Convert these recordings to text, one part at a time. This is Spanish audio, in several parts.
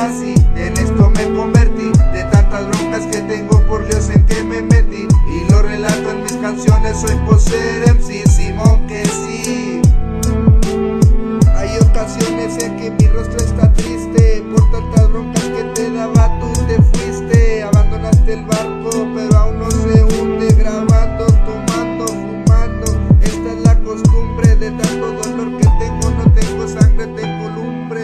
nací, en esto me convertí. De tantas broncas que tengo, por Dios en que me metí. Y lo relato en mis canciones, soy por ser MC, Simón que sí. Hay ocasiones en que mi rostro está triste, por tantas broncas que te daba tú te fuiste. Abandonaste el barco pero aún no se hunde, grabando, tomando, fumando. Esta es la costumbre de tanto dolor que tengo, no tengo sangre, tengo lumbre.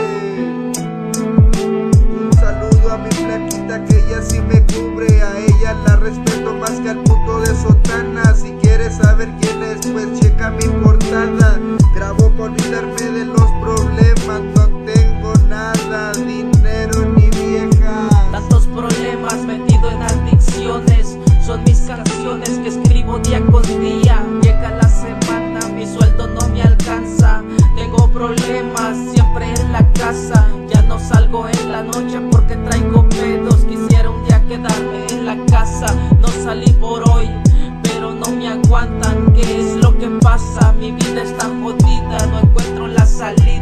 Un saludo a mi flaquita que ella sí me cubre, a ella la respeto más que al puto de Sotana. Si quieres saber quién es, pues checa mi portada. Grabo por olvidarme de los problemas, no tengo nada, dinero ni vieja. Tantos problemas metido en adicciones, son mis canciones que escribo día con día. Llega la semana, mi sueldo no me alcanza, tengo problemas siempre en la casa. Ya no salgo en la noche porque traigo pedos, quisiera un día quedarme en la casa. No salí por hoy, pero no me aguantan. ¿Qué es lo que pasa? Mi vida está jodida, no encuentro la salida.